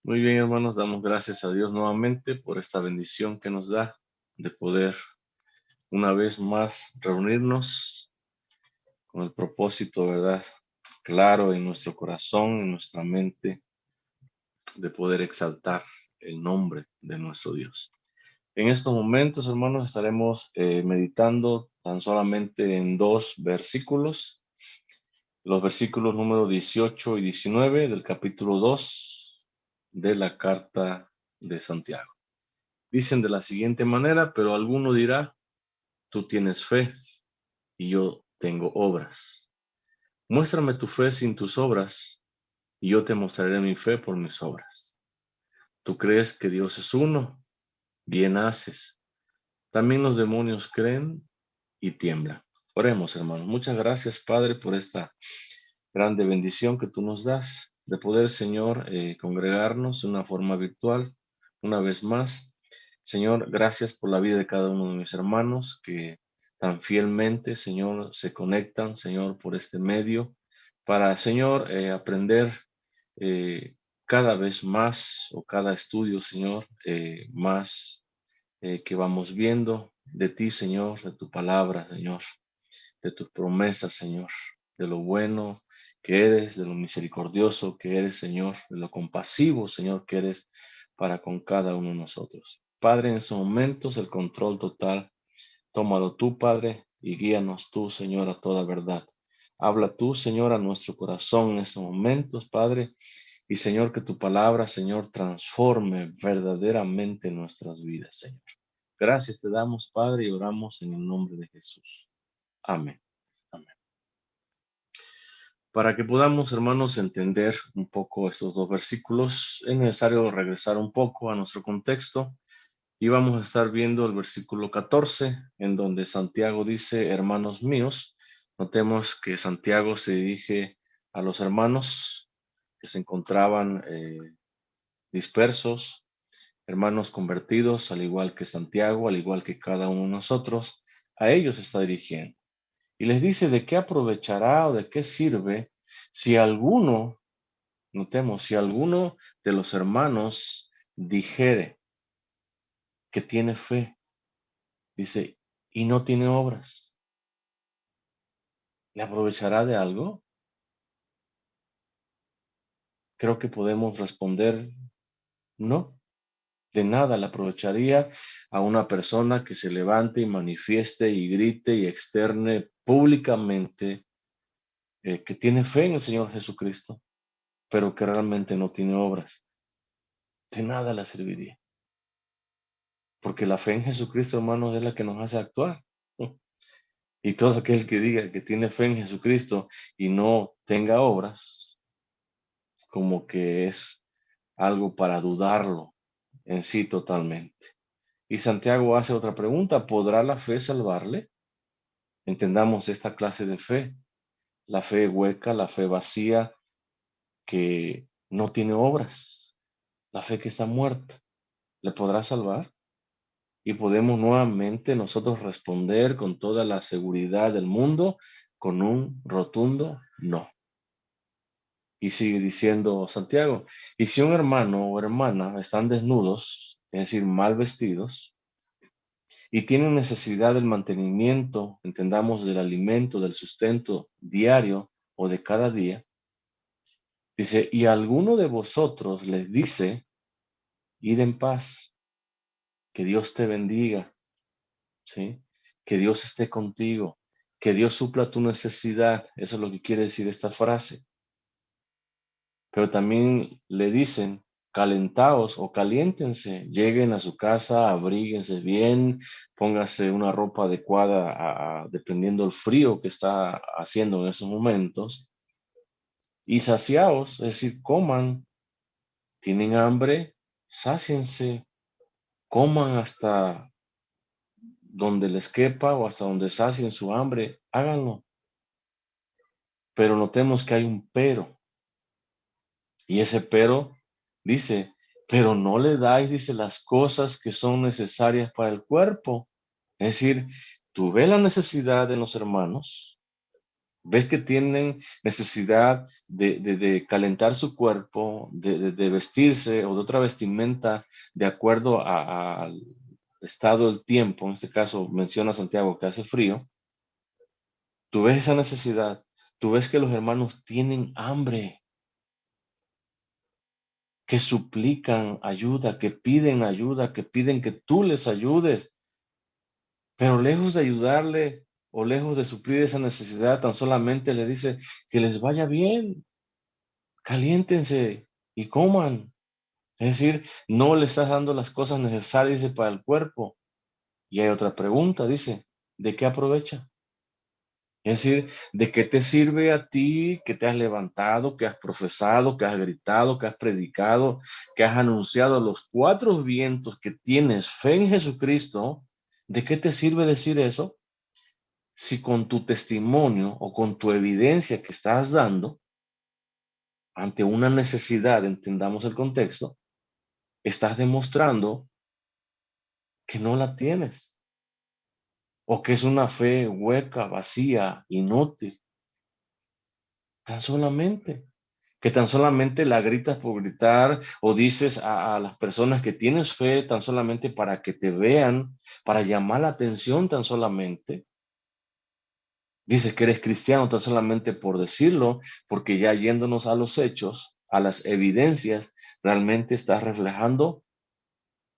Muy bien, hermanos, damos gracias a Dios nuevamente por esta bendición que nos da de poder una vez más reunirnos con el propósito, ¿verdad? Claro en nuestro corazón, en nuestra mente, de poder exaltar el nombre de nuestro Dios. En estos momentos, hermanos, estaremos meditando tan solamente en dos versículos, los versículos número 18 y 19 del capítulo 2 de la carta de Santiago. Dicen de la siguiente manera, pero alguno dirá, tú tienes fe y yo tengo obras. Muéstrame tu fe sin tus obras y yo te mostraré mi fe por mis obras. Tú crees que Dios es uno, bien haces. También los demonios creen y tiemblan. Oremos, hermanos. Muchas gracias, Padre, por esta grande bendición que tú nos das de poder, Señor, congregarnos de una forma virtual una vez más. Señor, gracias por la vida de cada uno de mis hermanos que tan fielmente, Señor, se conectan, Señor, por este medio para, Señor, aprender cada vez más o cada estudio, Señor, más que vamos viendo de ti, Señor, de tu palabra, Señor, de tus promesas, Señor, de lo bueno que eres, de lo misericordioso que eres, Señor, de lo compasivo, Señor, que eres para con cada uno de nosotros. Padre, en estos momentos el control total, tómalo tú, Padre, y guíanos tú, Señor, a toda verdad. Habla tú, Señor, a nuestro corazón en estos momentos, Padre, y Señor, que tu palabra, Señor, transforme verdaderamente nuestras vidas, Señor. Gracias te damos, Padre, y oramos en el nombre de Jesús. Amén. Amén. Para que podamos, hermanos, entender un poco estos dos versículos, es necesario regresar un poco a nuestro contexto y vamos a estar viendo el versículo 14, en donde Santiago dice, hermanos míos, notemos que Santiago se dirige a los hermanos que se encontraban dispersos, hermanos convertidos, al igual que Santiago, al igual que cada uno de nosotros, a ellos está dirigiendo. Y les dice de qué aprovechará o de qué sirve si alguno, notemos, si alguno de los hermanos dijere que tiene fe, dice, y no tiene obras, ¿le aprovechará de algo? Creo que podemos responder, no, de nada le aprovecharía a una persona que se levante y manifieste y grite y externe públicamente que tiene fe en el Señor Jesucristo, pero que realmente no tiene obras. De nada le serviría. Porque la fe en Jesucristo, hermanos, es la que nos hace actuar. Y todo aquel que diga que tiene fe en Jesucristo y no tenga obras, como que es algo para dudarlo en sí totalmente. Y Santiago hace otra pregunta, ¿podrá la fe salvarle? Entendamos esta clase de fe, la fe hueca, la fe vacía, que no tiene obras, la fe que está muerta, ¿le podrá salvar? Y podemos nuevamente nosotros responder con toda la seguridad del mundo con un rotundo no. Y sigue diciendo Santiago, y si un hermano o hermana están desnudos, es decir, mal vestidos, y tienen necesidad del mantenimiento, entendamos, del alimento, del sustento diario o de cada día, dice, y alguno de vosotros les dice, id en paz, que Dios te bendiga, ¿sí? Que Dios esté contigo, que Dios supla tu necesidad. Eso es lo que quiere decir esta frase. Pero también le dicen, calentaos o caliéntense, lleguen a su casa, abríguense bien, póngase una ropa adecuada dependiendo del frío que está haciendo en esos momentos, y saciaos, es decir, coman, tienen hambre, sáciense, coman hasta donde les quepa o hasta donde sacien su hambre, háganlo. Pero notemos que hay un pero. Y ese pero dice, pero no le dais, dice, las cosas que son necesarias para el cuerpo. Es decir, tú ves la necesidad de los hermanos, ves que tienen necesidad de calentar su cuerpo, de vestirse o de otra vestimenta de acuerdo al estado del tiempo, en este caso menciona Santiago que hace frío, tú ves esa necesidad, tú ves que los hermanos tienen hambre, que suplican ayuda, que piden que tú les ayudes, pero lejos de ayudarle o lejos de suplir esa necesidad, tan solamente le dice que les vaya bien, caliéntense y coman. Es decir, no le estás dando las cosas necesarias dice, para el cuerpo. Y hay otra pregunta, dice, ¿de qué aprovecha? Es decir, ¿de qué te sirve a ti que te has levantado, que has profesado, que has gritado, que has predicado, que has anunciado a los cuatro vientos que tienes fe en Jesucristo? ¿De qué te sirve decir eso? Si con tu testimonio o con tu evidencia que estás dando ante una necesidad, entendamos el contexto, estás demostrando que no la tienes o que es una fe hueca, vacía, inútil, tan solamente. Que tan solamente la gritas por gritar o dices a las personas que tienes fe tan solamente para que te vean, para llamar la atención tan solamente. Dices que eres cristiano tan solamente por decirlo, porque ya yéndonos a los hechos, a las evidencias, realmente estás reflejando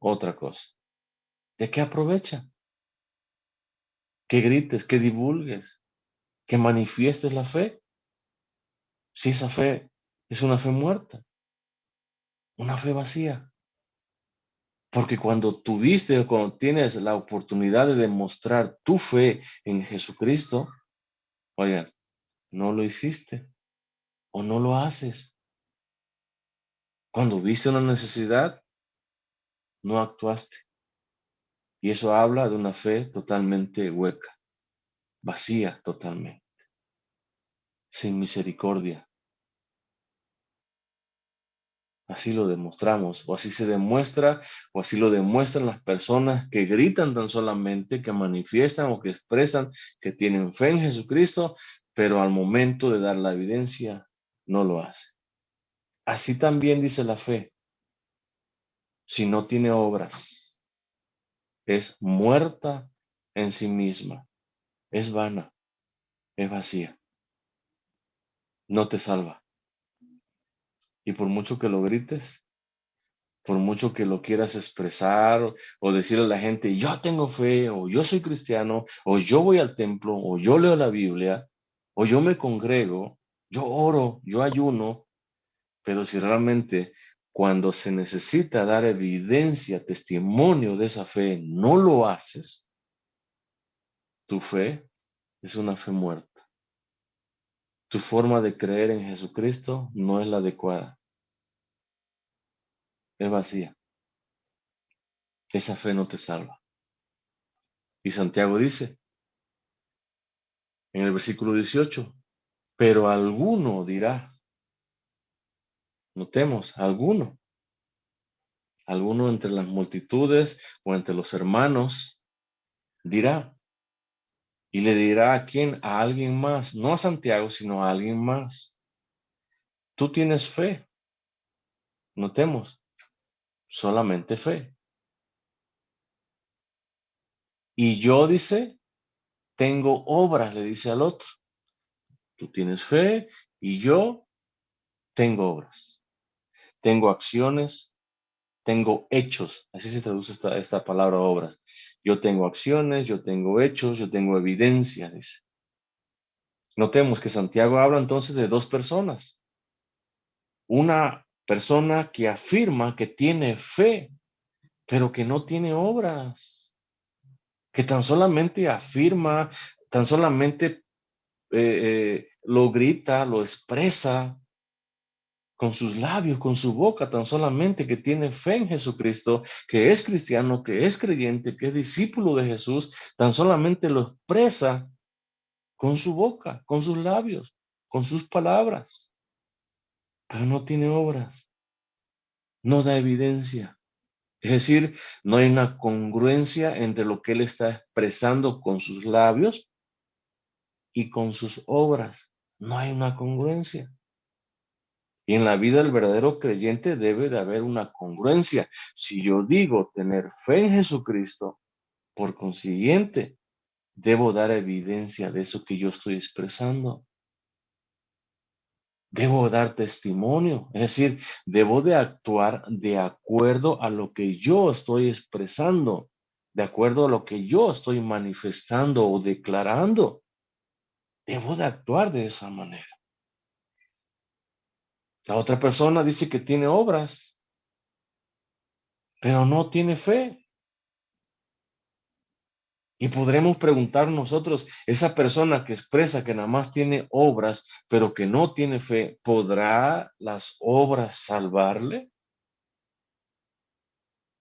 otra cosa. ¿De qué aprovecha? Que grites, que divulgues, que manifiestes la fe. Si esa fe es una fe muerta, una fe vacía. Porque cuando tuviste o cuando tienes la oportunidad de demostrar tu fe en Jesucristo, oigan, no lo hiciste o no lo haces. Cuando viste una necesidad, no actuaste. Y eso habla de una fe totalmente hueca, vacía totalmente, sin misericordia. Así lo demostramos, o así se demuestra, o así lo demuestran las personas que gritan tan solamente, que manifiestan o que expresan que tienen fe en Jesucristo, pero al momento de dar la evidencia no lo hace. Así también dice la fe, si no tiene obras, es muerta en sí misma, es vana, es vacía, no te salva. Y por mucho que lo grites, por mucho que lo quieras expresar o decirle a la gente, yo tengo fe, o yo soy cristiano, o yo voy al templo, o yo leo la Biblia, o yo me congrego, yo oro, yo ayuno, pero si realmente cuando se necesita dar evidencia, testimonio de esa fe, no lo haces, tu fe es una fe muerta. Tu forma de creer en Jesucristo no es la adecuada, es vacía. Esa fe no te salva. Y Santiago dice en el versículo 18, pero alguno dirá, notemos, alguno entre las multitudes o entre los hermanos dirá, y le dirá a quién, a alguien más, no a Santiago, sino a alguien más. Tú tienes fe, notemos, solamente fe. Y yo, dice, tengo obras, le dice al otro. Tú tienes fe y yo tengo obras. Tengo acciones, tengo hechos. Así se traduce esta palabra obras. Yo tengo acciones, yo tengo hechos, yo tengo evidencia, dice. Notemos que Santiago habla entonces de dos personas. Una persona que afirma que tiene fe, pero que no tiene obras, que tan solamente afirma, tan solamente lo grita, lo expresa con sus labios, con su boca, tan solamente que tiene fe en Jesucristo, que es cristiano, que es creyente, que es discípulo de Jesús, tan solamente lo expresa con su boca, con sus labios, con sus palabras, pero no tiene obras, no da evidencia. Es decir, no hay una congruencia entre lo que él está expresando con sus labios y con sus obras. No hay una congruencia. Y en la vida del verdadero creyente debe de haber una congruencia. Si yo digo tener fe en Jesucristo, por consiguiente, debo dar evidencia de eso que yo estoy expresando. Debo dar testimonio, es decir, debo de actuar de acuerdo a lo que yo estoy expresando, de acuerdo a lo que yo estoy manifestando o declarando. Debo de actuar de esa manera. La otra persona dice que tiene obras, pero no tiene fe. Y podremos preguntar nosotros, esa persona que expresa que nada más tiene obras, pero que no tiene fe, ¿podrá las obras salvarle?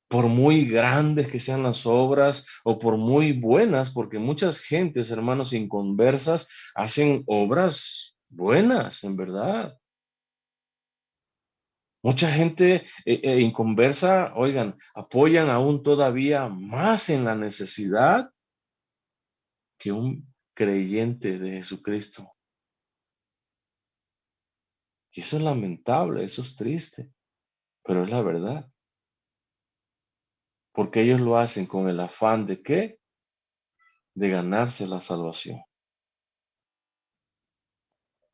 Por muy grandes que sean las obras o por muy buenas, porque muchas gentes, hermanos, inconversas, hacen obras buenas, en verdad. Mucha gente inconversa, oigan, apoyan aún todavía más en la necesidad que un creyente de Jesucristo. Y eso es lamentable, eso es triste, pero es la verdad. Porque ellos lo hacen con el afán de ¿qué? De ganarse la salvación.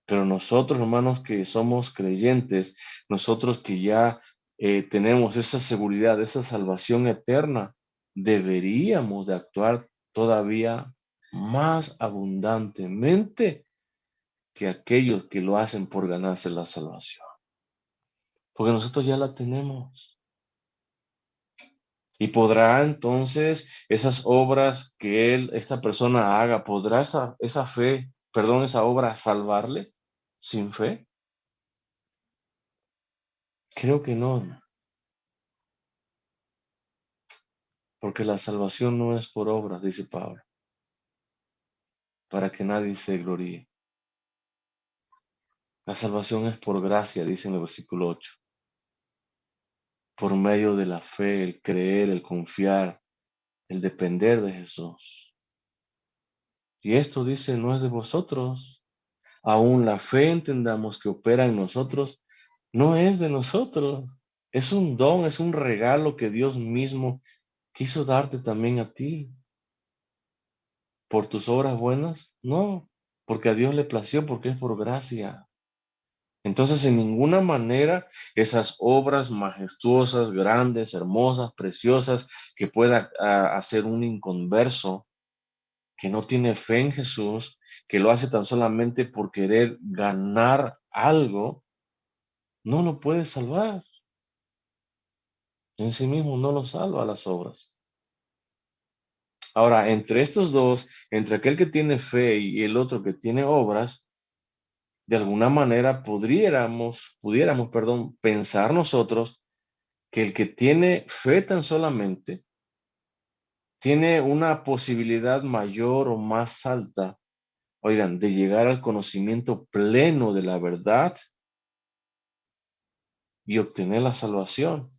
Pero nosotros, hermanos, que somos creyentes, nosotros que ya tenemos esa seguridad, esa salvación eterna, deberíamos de actuar todavía más abundantemente que aquellos que lo hacen por ganarse la salvación. Porque nosotros ya la tenemos. Y podrá entonces esas obras que esta persona haga, ¿podrá esa fe, perdón, esa obra salvarle sin fe? Creo que no, porque la salvación no es por obras, dice Pablo, para que nadie se gloríe. La salvación es por gracia, dice en el versículo 8, por medio de la fe, el creer, el confiar, el depender de Jesús. Y esto dice, no es de vosotros. Aún la fe entendamos que opera en nosotros, no es de nosotros. Es un don, es un regalo que Dios mismo quiso darte también a ti. ¿Por tus obras buenas? No, porque a Dios le plació, porque es por gracia. Entonces, en ninguna manera esas obras majestuosas, grandes, hermosas, preciosas que pueda hacer un inconverso que no tiene fe en Jesús, que lo hace tan solamente por querer ganar algo, no lo puede salvar. En sí mismo no lo salva las obras. Ahora, entre estos dos, entre aquel que tiene fe y el otro que tiene obras, de alguna manera pudiéramos, pensar nosotros que el que tiene fe tan solamente tiene una posibilidad mayor o más alta, oigan, de llegar al conocimiento pleno de la verdad y obtener la salvación,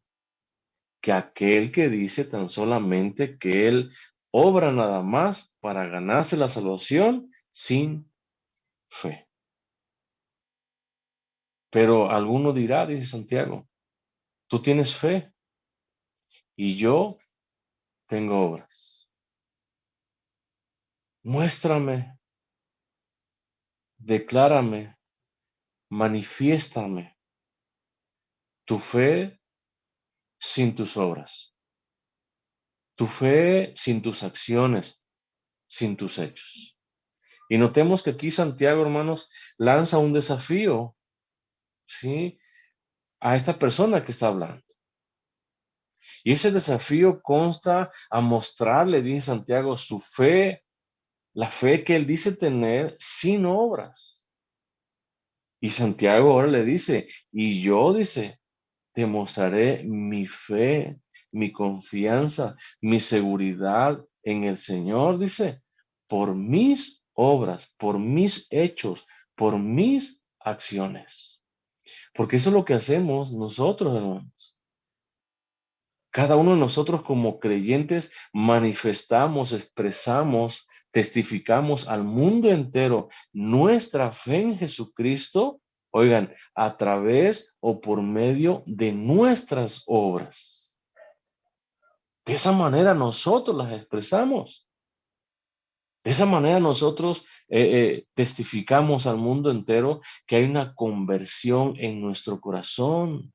que aquel que dice tan solamente que él obra nada más para ganarse la salvación sin fe. Pero alguno dirá, dice Santiago, tú tienes fe y yo tengo obras. Muéstrame, declárame, manifiéstame tu fe sin tus obras, tu fe sin tus acciones, sin tus hechos. Y notemos que aquí Santiago, hermanos, lanza un desafío, ¿sí? A esta persona que está hablando. Y ese desafío consta a mostrarle, dice Santiago, su fe, la fe que él dice tener sin obras. Y Santiago ahora le dice, y yo, dice, te mostraré mi fe, mi confianza, mi seguridad en el Señor, dice, por mis obras, por mis hechos, por mis acciones. Porque eso es lo que hacemos nosotros, hermanos. Cada uno de nosotros como creyentes manifestamos, expresamos testificamos al mundo entero nuestra fe en Jesucristo, oigan, a través o por medio de nuestras obras. De esa manera nosotros las expresamos. De esa manera nosotros testificamos al mundo entero que hay una conversión en nuestro corazón.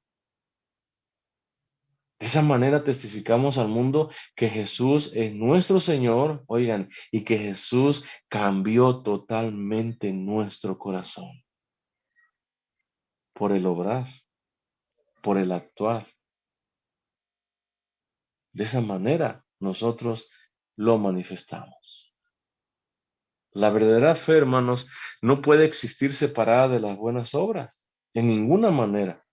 De esa manera testificamos al mundo que Jesús es nuestro Señor, oigan, y que Jesús cambió totalmente nuestro corazón por el obrar, por el actuar. De esa manera nosotros lo manifestamos. La verdadera fe, hermanos, no puede existir separada de las buenas obras, en ninguna manera.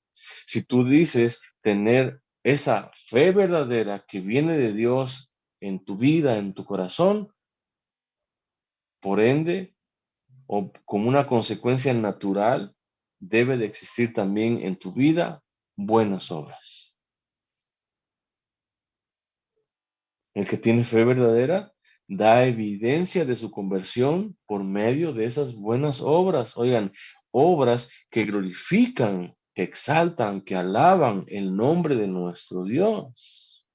Si tú dices tener esa fe verdadera que viene de Dios en tu vida, en tu corazón, por ende, o como una consecuencia natural, debe de existir también en tu vida buenas obras. El que tiene fe verdadera da evidencia de su conversión por medio de esas buenas obras. Oigan, obras que glorifican, que exaltan, que alaban el nombre de nuestro Dios.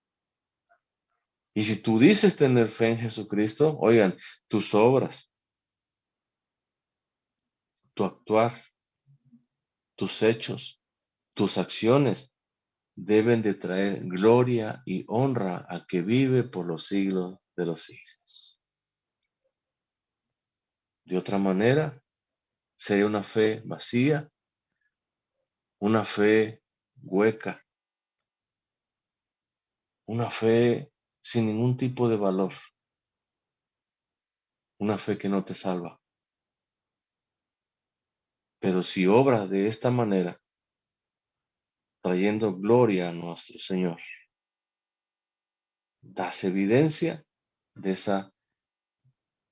Y si tú dices tener fe en Jesucristo, oigan, tus obras, tu actuar, tus hechos, tus acciones deben de traer gloria y honra a que vive por los siglos de los siglos. De otra manera, sería una fe vacía, una fe hueca, una fe sin ningún tipo de valor, una fe que no te salva. Pero si obras de esta manera, trayendo gloria a nuestro Señor, das evidencia de esa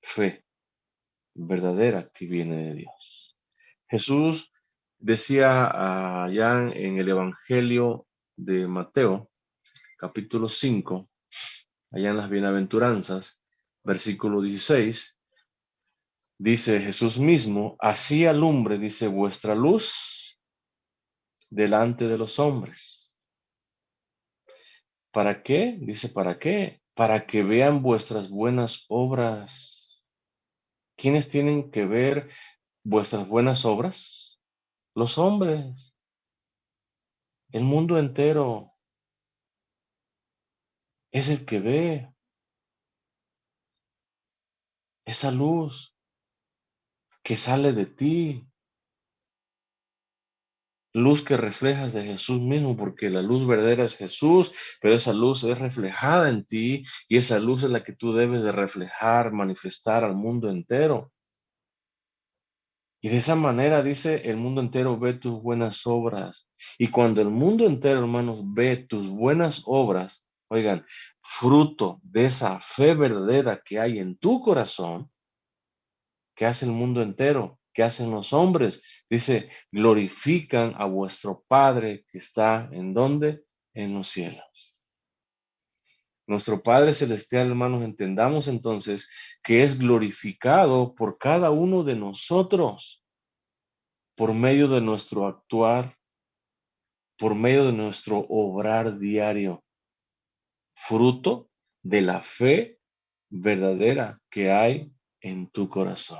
fe verdadera que viene de Dios. Jesús decía allá en el Evangelio de Mateo, capítulo 5, allá en las bienaventuranzas, versículo 16, dice Jesús mismo, así alumbre, dice, vuestra luz delante de los hombres. ¿Para qué? Dice, ¿para qué? Para que vean vuestras buenas obras. ¿Quiénes tienen que ver vuestras buenas obras? Los hombres, el mundo entero es el que ve esa luz que sale de ti, luz que reflejas de Jesús mismo, porque la luz verdadera es Jesús, pero esa luz es reflejada en ti y esa luz es la que tú debes de reflejar, manifestar al mundo entero. Y de esa manera dice, el mundo entero ve tus buenas obras. Y cuando el mundo entero, hermanos, ve tus buenas obras, oigan, fruto de esa fe verdadera que hay en tu corazón, que hace el mundo entero, que hacen los hombres, dice, glorifican a vuestro Padre que está en donde, en los cielos. Nuestro Padre Celestial, hermanos, entendamos entonces que es glorificado por cada uno de nosotros por medio de nuestro actuar, por medio de nuestro obrar diario, fruto de la fe verdadera que hay en tu corazón.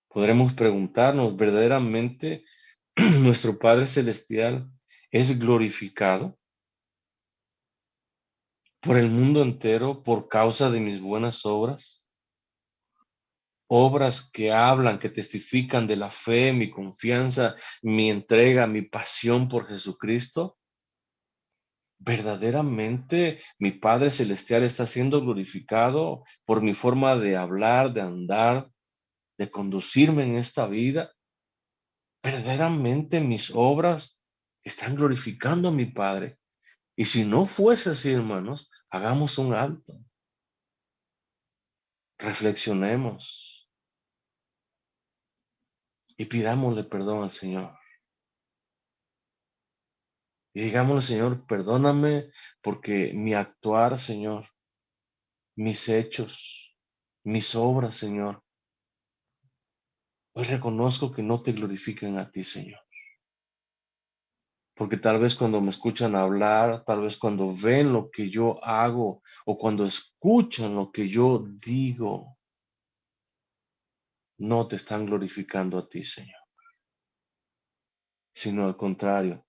Podremos preguntarnos, ¿verdaderamente nuestro Padre Celestial es glorificado por el mundo entero por causa de mis buenas obras? Obras que hablan, que testifican de la fe, mi confianza, mi entrega, mi pasión por Jesucristo. ¿Verdaderamente mi Padre Celestial está siendo glorificado por mi forma de hablar, de andar, de conducirme en esta vida? ¿Verdaderamente mis obras están glorificando a mi Padre? Y si no fuese así, hermanos, hagamos un alto, reflexionemos y pidámosle perdón al Señor. Y digámosle, Señor, perdóname porque mi actuar, Señor, mis hechos, mis obras, Señor. Hoy reconozco que no te glorifican a ti, Señor. Porque tal vez cuando me escuchan hablar, tal vez cuando ven lo que yo hago o cuando escuchan lo que yo digo, no te están glorificando a ti, Señor, sino al contrario,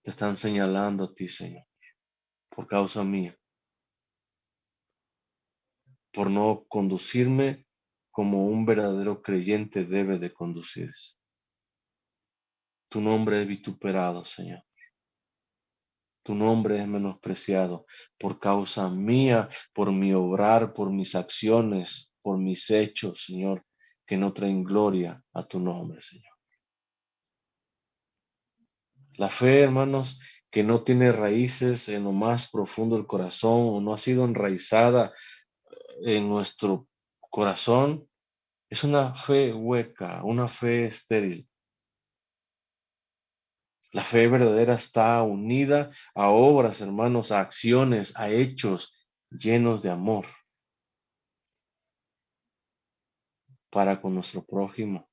te están señalando a ti, Señor, por causa mía, por no conducirme como un verdadero creyente debe de conducirse. Tu nombre es vituperado, Señor. Tu nombre es menospreciado por causa mía, por mi obrar, por mis acciones, por mis hechos, Señor, que no traen gloria a tu nombre, Señor. La fe, hermanos, que no tiene raíces en lo más profundo del corazón o no ha sido enraizada en nuestro corazón, es una fe hueca, una fe estéril. La fe verdadera está unida a obras, hermanos, a acciones, a hechos llenos de amor para con nuestro prójimo,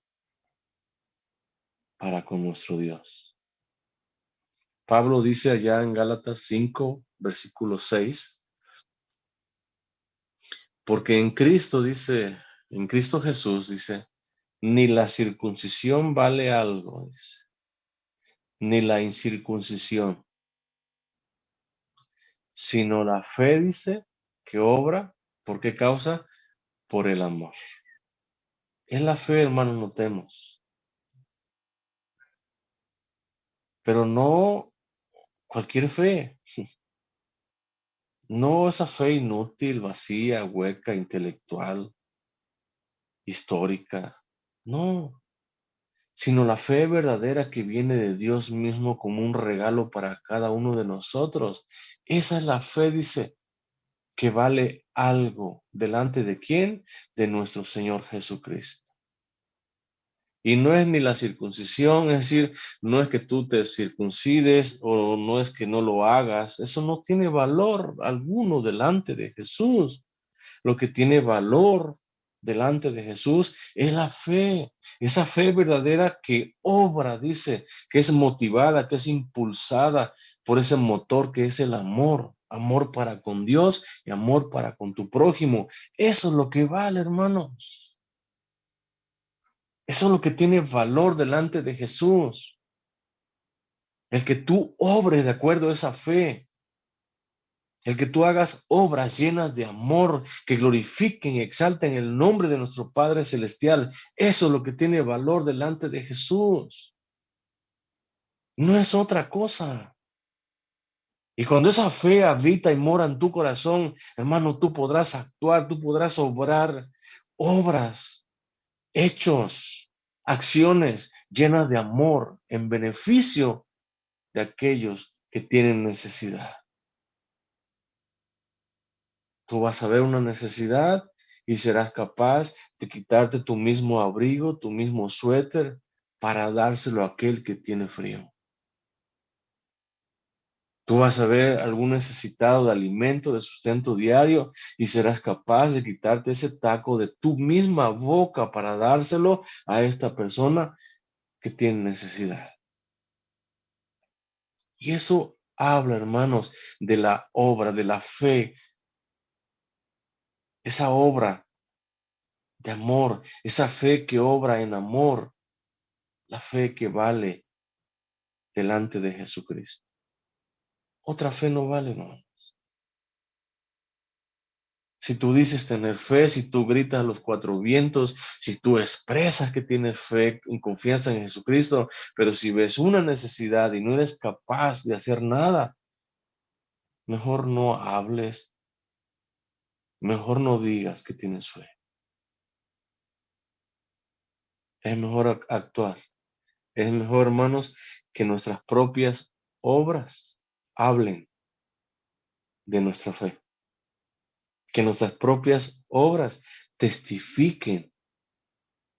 para con nuestro Dios. Pablo dice allá en Gálatas 5, versículo 6, porque en Cristo dice, en Cristo Jesús dice, ni la circuncisión vale algo, dice, ni la incircuncisión, sino la fe, dice, que obra, ¿por qué causa? Por el amor. Es la fe, hermanos, notemos, pero no cualquier fe, no esa fe inútil, vacía, hueca, intelectual, histórica, no, sino la fe verdadera que viene de Dios mismo como un regalo para cada uno de nosotros. Esa es la fe, dice, que vale algo. ¿Delante de quién? De nuestro Señor Jesucristo. Y no es ni la circuncisión, es decir, no es que tú te circuncides o no es que no lo hagas. Eso no tiene valor alguno delante de Jesús. Lo que tiene valor delante de Jesús es la fe, esa fe verdadera que obra, dice, que es motivada, que es impulsada por ese motor que es el amor, amor para con Dios y amor para con tu prójimo. Eso es lo que vale, hermanos. Eso es lo que tiene valor delante de Jesús. El que tú obres de acuerdo a esa fe. El que tú hagas obras llenas de amor que glorifiquen y exalten el nombre de nuestro Padre Celestial. Eso es lo que tiene valor delante de Jesús. No es otra cosa. Y cuando esa fe habita y mora en tu corazón, hermano, tú podrás actuar, tú podrás obrar obras, hechos, acciones llenas de amor en beneficio de aquellos que tienen necesidad. Tú vas a ver una necesidad y serás capaz de quitarte tu mismo abrigo, tu mismo suéter, para dárselo a aquel que tiene frío. Tú vas a ver algún necesitado de alimento, de sustento diario, y serás capaz de quitarte ese taco de tu misma boca para dárselo a esta persona que tiene necesidad. Y eso habla, hermanos, de la obra, de la fe, esa obra de amor, esa fe que obra en amor, la fe que vale delante de Jesucristo. Otra fe no vale, no. Si tú dices tener fe, si tú gritas a los cuatro vientos, si tú expresas que tienes fe y confianza en Jesucristo, pero si ves una necesidad y no eres capaz de hacer nada, mejor no hables, mejor no digas que tienes fe. Es mejor actuar. Es mejor, hermanos, que nuestras propias obras hablen de nuestra fe. Que nuestras propias obras testifiquen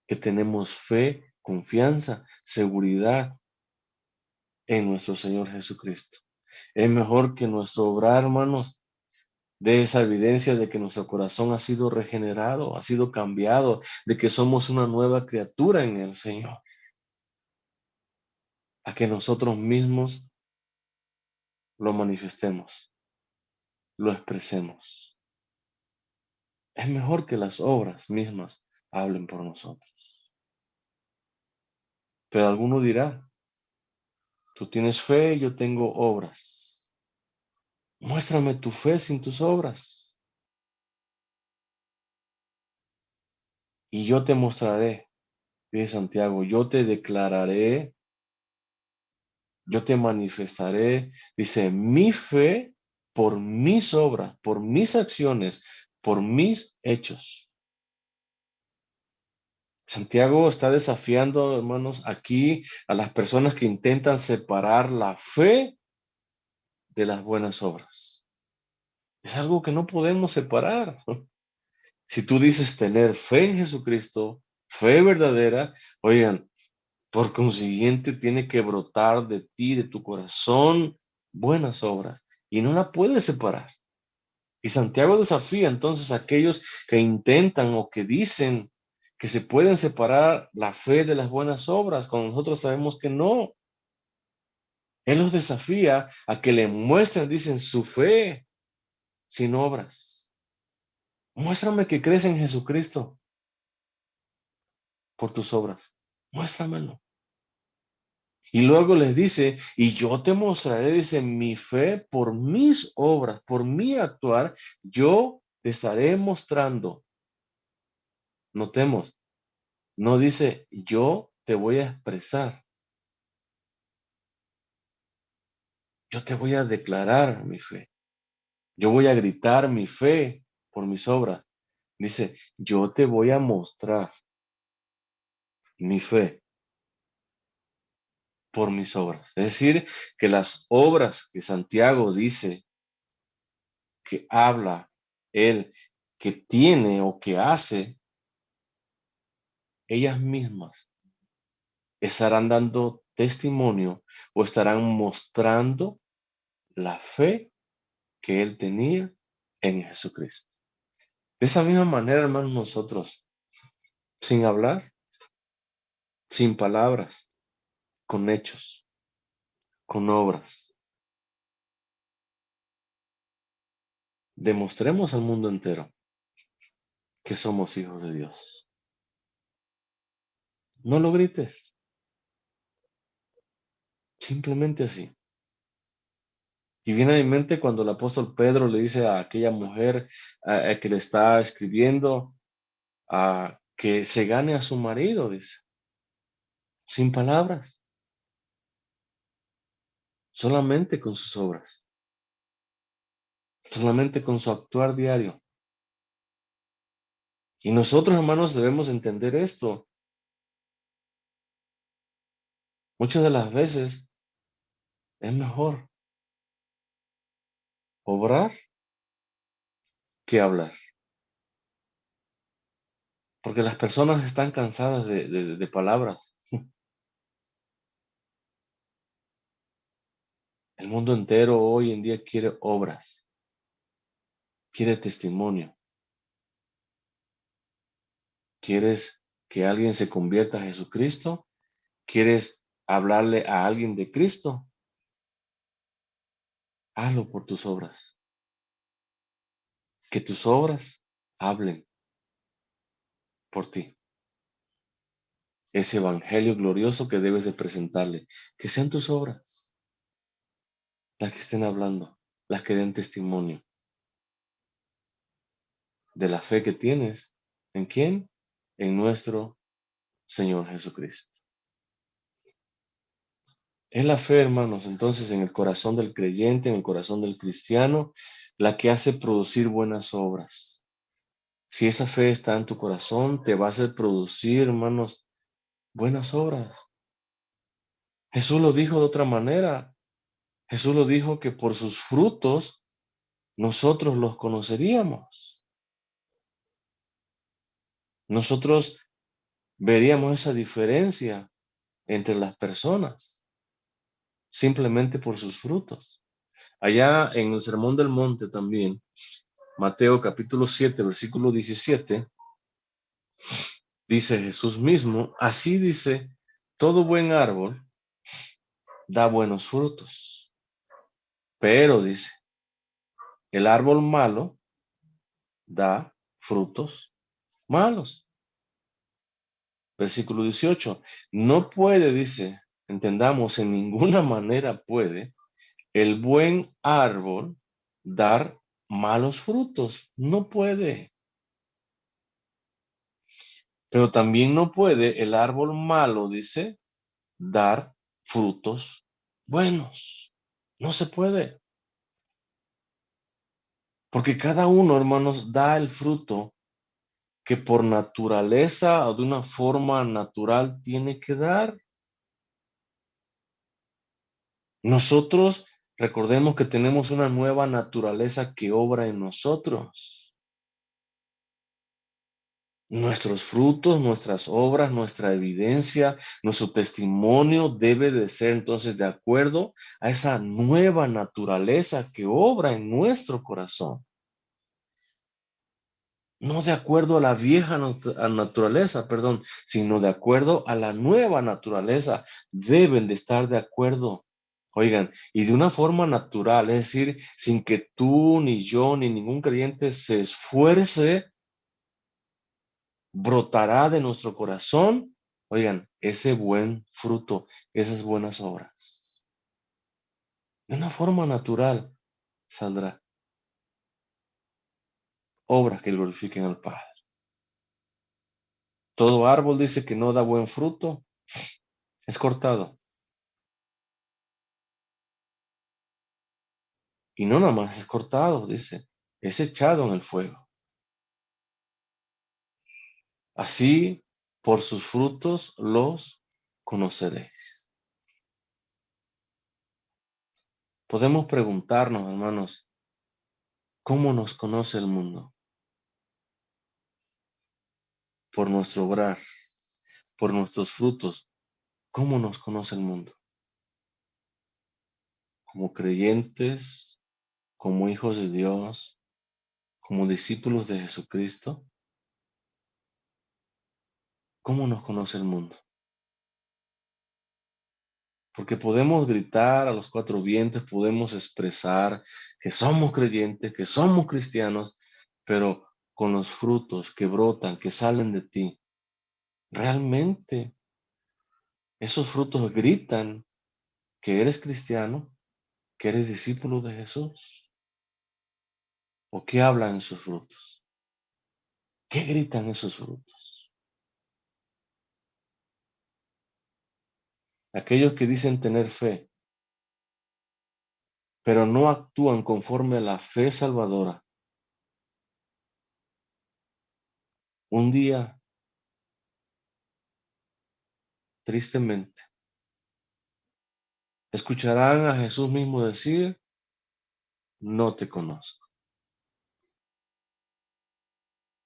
que tenemos fe, confianza, seguridad en nuestro Señor Jesucristo. Es mejor que nuestro obrar, hermanos, de esa evidencia de que nuestro corazón ha sido regenerado, ha sido cambiado, de que somos una nueva criatura en el Señor, a que nosotros mismos lo manifestemos, lo expresemos. Es mejor que las obras mismas hablen por nosotros. Pero alguno dirá, tú tienes fe, yo tengo obras. Muéstrame tu fe sin tus obras. Y yo te mostraré, dice Santiago, yo te declararé, yo te manifestaré, dice, mi fe por mis obras, por mis acciones, por mis hechos. Santiago está desafiando, hermanos, aquí a las personas que intentan separar la fe de las buenas obras. Es algo que no podemos separar. Si tú dices tener fe en Jesucristo, fe verdadera, oigan, por consiguiente tiene que brotar de ti, de tu corazón, buenas obras. Y no la puedes separar. Y Santiago desafía entonces a aquellos que intentan o que dicen que se pueden separar la fe de las buenas obras, cuando nosotros sabemos que no. Él los desafía a que le muestren, dicen, su fe sin obras. Muéstrame que crees en Jesucristo por tus obras. Muéstramelo. Y luego les dice, y yo te mostraré, dice, mi fe por mis obras, por mi actuar, yo te estaré mostrando. Notemos, no dice, yo te voy a expresar, yo te voy a declarar mi fe, yo voy a gritar mi fe por mis obras. Dice, yo te voy a mostrar mi fe por mis obras. Es decir, que las obras que Santiago dice que habla él, que tiene o que hace, ellas mismas estarán dando testimonio o estarán mostrando la fe que él tenía en Jesucristo. De esa misma manera, hermanos, nosotros, sin hablar, sin palabras, con hechos, con obras, demostremos al mundo entero que somos hijos de Dios. No lo grites, simplemente así. Y viene a mi mente cuando el apóstol Pedro le dice a aquella mujer que le está escribiendo que se gane a su marido, dice, sin palabras, solamente con sus obras, solamente con su actuar diario. Y nosotros, hermanos, debemos entender esto. Muchas de las veces es mejor obrar que hablar, porque las personas están cansadas de palabras. El mundo entero hoy en día quiere obras, quiere testimonio. ¿Quieres que alguien se convierta a Jesucristo? ¿Quieres hablarle a alguien de Cristo? Hazlo por tus obras. Que tus obras hablen por ti. Ese evangelio glorioso que debes de presentarle. Que sean tus obras las que estén hablando, las que den testimonio de la fe que tienes. ¿En quién? En nuestro Señor Jesucristo. Es la fe, hermanos, entonces en el corazón del creyente, en el corazón del cristiano, la que hace producir buenas obras. Si esa fe está en tu corazón, te va a hacer producir, hermanos, buenas obras. Jesús lo dijo de otra manera. Jesús lo dijo que por sus frutos nosotros los conoceríamos. Nosotros veríamos esa diferencia entre las personas simplemente por sus frutos. Allá en el Sermón del Monte también, Mateo capítulo 7, versículo 17, dice Jesús mismo, así dice, todo buen árbol da buenos frutos, pero dice, el árbol malo da frutos malos. Versículo 18, no puede, dice, entendamos, en ninguna manera puede el buen árbol dar malos frutos. No puede. Pero también no puede el árbol malo, dice, dar frutos buenos. No se puede. Porque cada uno, hermanos, da el fruto que por naturaleza o de una forma natural tiene que dar. Nosotros recordemos que tenemos una nueva naturaleza que obra en nosotros. Nuestros frutos, nuestras obras, nuestra evidencia, nuestro testimonio debe de ser entonces de acuerdo a esa nueva naturaleza que obra en nuestro corazón. No de acuerdo a la vieja naturaleza, perdón, sino de acuerdo a la nueva naturaleza. Deben de estar de acuerdo. Oigan, y de una forma natural, es decir, sin que tú, ni yo, ni ningún creyente se esfuerce, brotará de nuestro corazón, oigan, ese buen fruto, esas buenas obras. De una forma natural saldrá obras que glorifiquen al Padre. Todo árbol dice que no da buen fruto, es cortado. Y no nada más es cortado, dice, es echado en el fuego. Así, por sus frutos los conoceréis. Podemos preguntarnos, hermanos, ¿cómo nos conoce el mundo? Por nuestro obrar, por nuestros frutos. ¿Cómo nos conoce el mundo? Como creyentes, como hijos de Dios, como discípulos de Jesucristo. ¿Cómo nos conoce el mundo? Porque podemos gritar a los cuatro vientos, podemos expresar que somos creyentes, que somos cristianos, pero con los frutos que brotan, que salen de ti, realmente esos frutos gritan que eres cristiano, que eres discípulo de Jesús. ¿O qué hablan esos frutos? ¿Qué gritan esos frutos? Aquellos que dicen tener fe, pero no actúan conforme a la fe salvadora. Un día, tristemente, escucharán a Jesús mismo decir, no te conozco,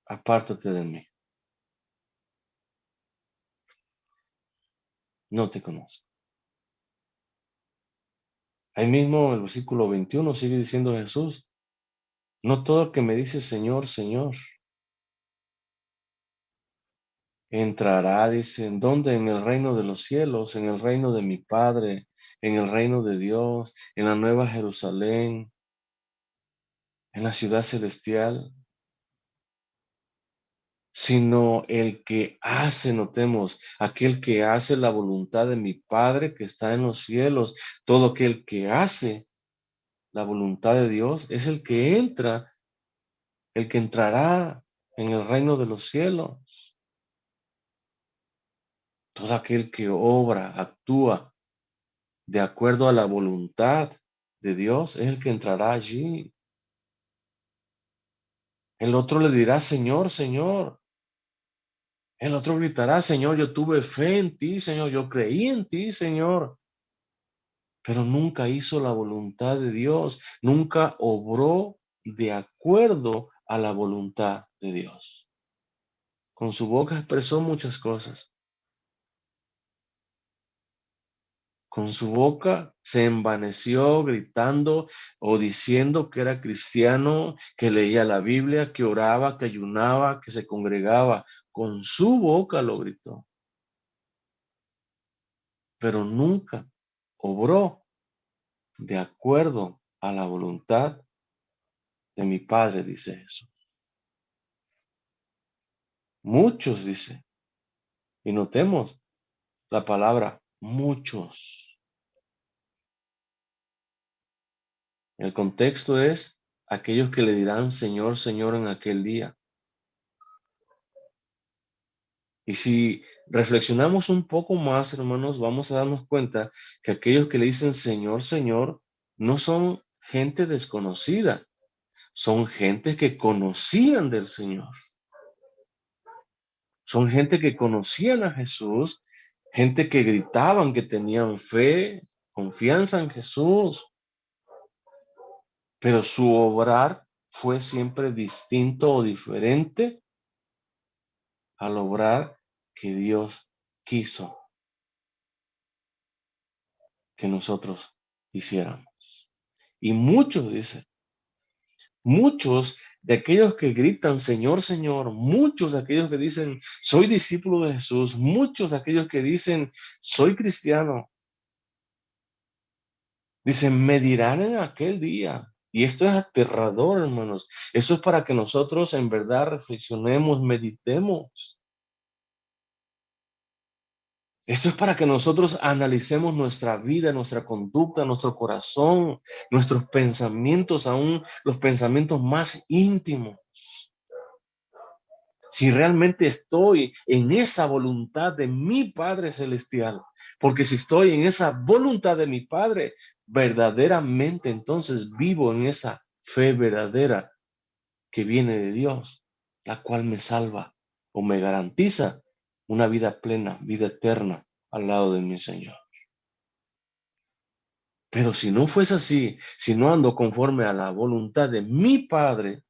apártate de mí, no te conozco. Ahí mismo en el versículo 21 sigue diciendo Jesús, no todo el que me dice Señor, Señor, entrará, dice, ¿en dónde? En el reino de los cielos, en el reino de mi Padre, en el reino de Dios, en la nueva Jerusalén, en la ciudad celestial, sino el que hace, notemos, aquel que hace la voluntad de mi Padre que está en los cielos, todo aquel que hace la voluntad de Dios es el que entra, el que entrará en el reino de los cielos. Todo aquel que obra, actúa de acuerdo a la voluntad de Dios es el que entrará allí. El otro le dirá, Señor, Señor. El otro gritará, Señor, yo tuve fe en ti, Señor, yo creí en ti, Señor. Pero nunca hizo la voluntad de Dios, nunca obró de acuerdo a la voluntad de Dios. Con su boca expresó muchas cosas, Con su boca se envaneció gritando o diciendo que era cristiano, que leía la Biblia, que oraba, que ayunaba, que se congregaba. Con su boca lo gritó, pero nunca obró de acuerdo a la voluntad de mi Padre, dice Jesús. Muchos, dice, y notemos la palabra muchos. El contexto es aquellos que le dirán Señor, Señor en aquel día. Y si reflexionamos un poco más, hermanos, vamos a darnos cuenta que aquellos que le dicen Señor, Señor, no son gente desconocida, son gente que conocían del Señor. Son gente que conocían a Jesús, gente que gritaban que tenían fe, confianza en Jesús, pero su obrar fue siempre distinto o diferente al obrar que Dios quiso que nosotros hiciéramos. Y muchos, dice, muchos de aquellos que gritan, Señor, Señor, muchos de aquellos que dicen, soy discípulo de Jesús, muchos de aquellos que dicen, soy cristiano, dicen, me dirán en aquel día. Y esto es aterrador, hermanos. Eso es para que nosotros en verdad reflexionemos, meditemos. Esto es para que nosotros analicemos nuestra vida, nuestra conducta, nuestro corazón, nuestros pensamientos, aún los pensamientos más íntimos. Si realmente estoy en esa voluntad de mi Padre Celestial, porque si estoy en esa voluntad de mi Padre, verdaderamente entonces vivo en esa fe verdadera que viene de Dios, la cual me salva o me garantiza una vida plena, vida eterna al lado de mi Señor. Pero si no fuese así, si no ando conforme a la voluntad de mi Padre,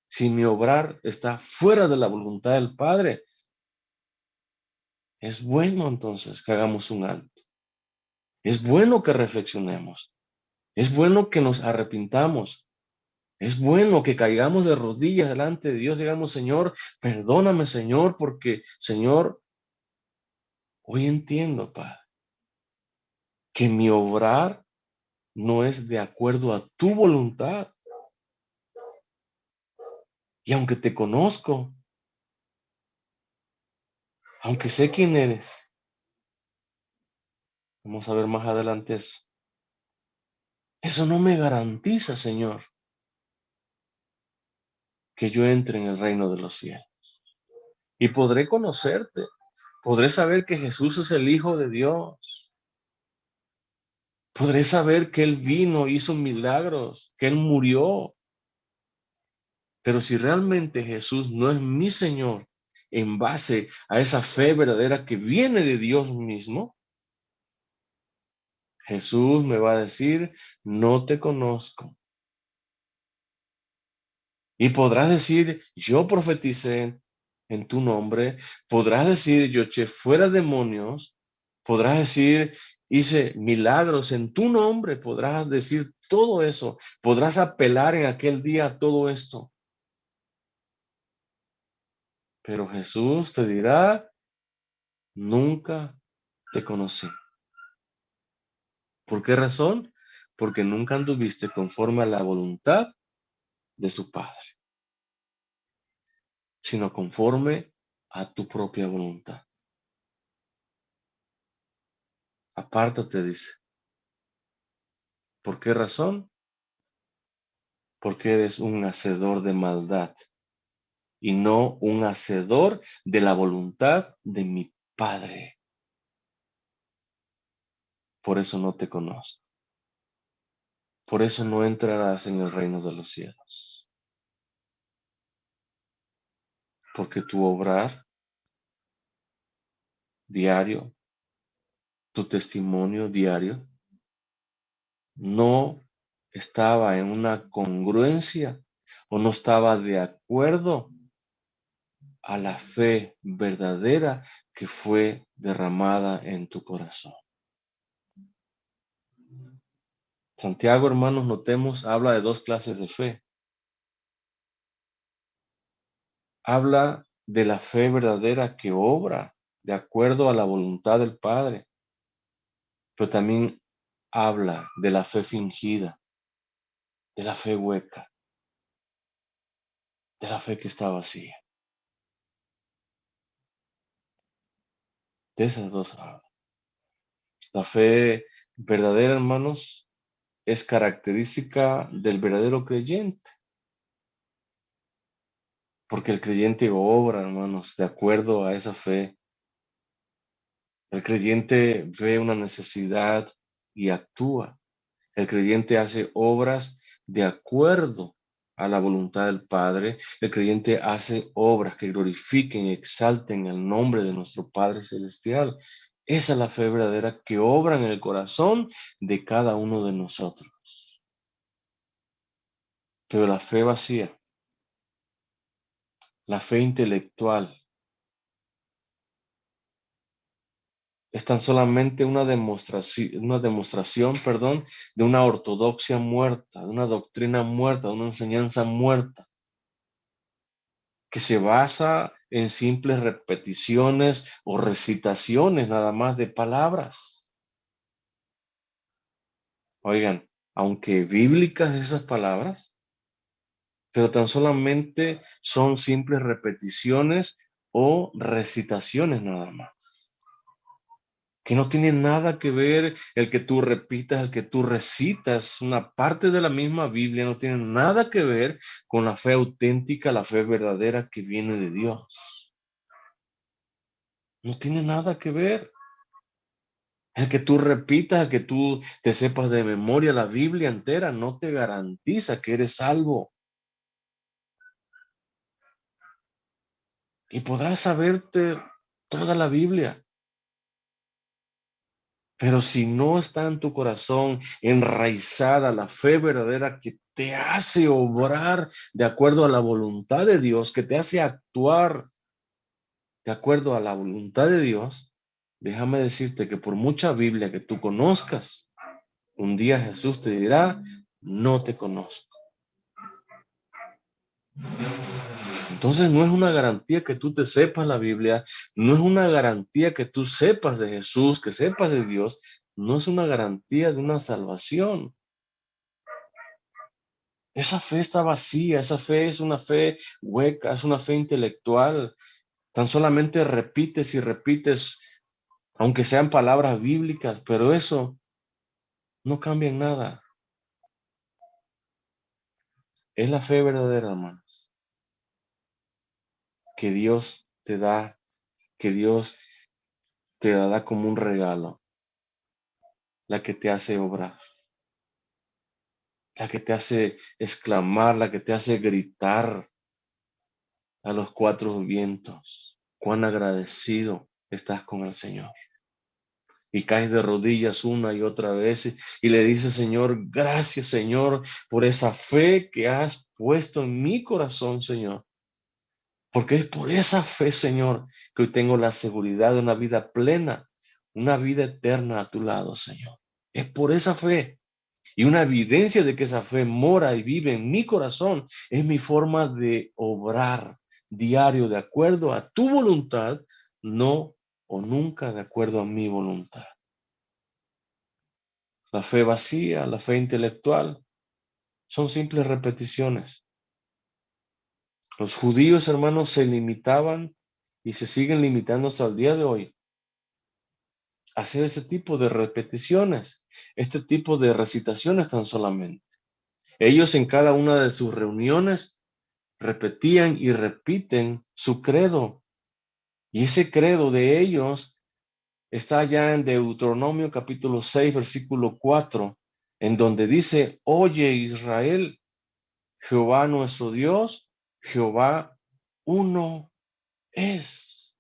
si mi obrar está fuera de la voluntad del Padre, es bueno entonces que hagamos un alto. Es bueno que reflexionemos. Es bueno que nos arrepintamos. Es bueno que caigamos de rodillas delante de Dios. Digamos, Señor, perdóname, Señor, porque, Señor, hoy entiendo, Padre, que mi obrar no es de acuerdo a tu voluntad. Y aunque te conozco, aunque sé quién eres, vamos a ver más adelante eso. Eso no me garantiza, Señor, que yo entre en el reino de los cielos. Y podré conocerte, podré saber que Jesús es el Hijo de Dios. Podré saber que Él vino, hizo milagros, que Él murió. Pero si realmente Jesús no es mi Señor, en base a esa fe verdadera que viene de Dios mismo, Jesús me va a decir, no te conozco. Y podrás decir, yo profeticé en tu nombre, podrás decir, yo eché fuera demonios, podrás decir, hice milagros en tu nombre, podrás decir todo eso, podrás apelar en aquel día a todo esto. Pero Jesús te dirá, nunca te conocí. ¿Por qué razón? Porque nunca anduviste conforme a la voluntad de su Padre, sino conforme a tu propia voluntad. Apártate, dice. ¿Por qué razón? Porque eres un hacedor de maldad y no un hacedor de la voluntad de mi Padre. Por eso no te conozco. Por eso no entrarás en el reino de los cielos. Porque tu obrar diario, tu testimonio diario, no estaba en una congruencia o no estaba de acuerdo a la fe verdadera que fue derramada en tu corazón. Santiago, hermanos, notemos, habla de dos clases de fe. Habla de la fe verdadera que obra de acuerdo a la voluntad del Padre, pero también habla de la fe fingida, de la fe hueca, de la fe que está vacía. De esas dos habla. La fe verdadera, hermanos, es característica del verdadero creyente, porque el creyente obra, hermanos, de acuerdo a esa fe. El creyente ve una necesidad y actúa. El creyente hace obras de acuerdo a la voluntad del Padre. El creyente hace obras que glorifiquen y exalten el nombre de nuestro Padre Celestial. Esa es la fe verdadera que obra en el corazón de cada uno de nosotros. Pero la fe vacía, la fe intelectual, es tan solamente una demostración, perdón, de una ortodoxia muerta, de una doctrina muerta, de una enseñanza muerta, que se basa en simples repeticiones o recitaciones nada más de palabras. Oigan, aunque bíblicas esas palabras, pero tan solamente son simples repeticiones o recitaciones nada más. Que no tiene nada que ver el que tú repitas, el que tú recitas, una parte de la misma Biblia, no tiene nada que ver con la fe auténtica, la fe verdadera que viene de Dios. No tiene nada que ver. El que tú repitas, el que tú te sepas de memoria la Biblia entera, no te garantiza que eres salvo. Y podrás saberte toda la Biblia, pero si no está en tu corazón enraizada la fe verdadera que te hace obrar de acuerdo a la voluntad de Dios, que te hace actuar de acuerdo a la voluntad de Dios, déjame decirte que por mucha Biblia que tú conozcas, un día Jesús te dirá, no te conozco. Entonces no es una garantía que tú te sepas la Biblia, no es una garantía que tú sepas de Jesús, que sepas de Dios, no es una garantía de una salvación. Esa fe está vacía, esa fe es una fe hueca, es una fe intelectual. Tan solamente repites y repites, aunque sean palabras bíblicas, pero eso no cambia en nada. Es la fe verdadera, hermanos, que Dios te da, que Dios te la da como un regalo, la que te hace obrar, la que te hace exclamar, la que te hace gritar a los cuatro vientos. Cuán agradecido estás con el Señor. Y caes de rodillas una y otra vez y le dices, Señor, gracias, Señor, por esa fe que has puesto en mi corazón, Señor. Porque es por esa fe, Señor, que hoy tengo la seguridad de una vida plena, una vida eterna a tu lado, Señor. Es por esa fe. Y una evidencia de que esa fe mora y vive en mi corazón es mi forma de obrar diario de acuerdo a tu voluntad, no o nunca de acuerdo a mi voluntad. La fe vacía, la fe intelectual, son simples repeticiones. Los judíos, hermanos, se limitaban y se siguen limitando hasta el día de hoy a hacer ese tipo de repeticiones, este tipo de recitaciones tan solamente. Ellos en cada una de sus reuniones repetían y repiten su credo. Y ese credo de ellos está ya en Deuteronomio capítulo 6, versículo 4, en donde dice, oye Israel, Jehová nuestro Dios, Jehová uno es.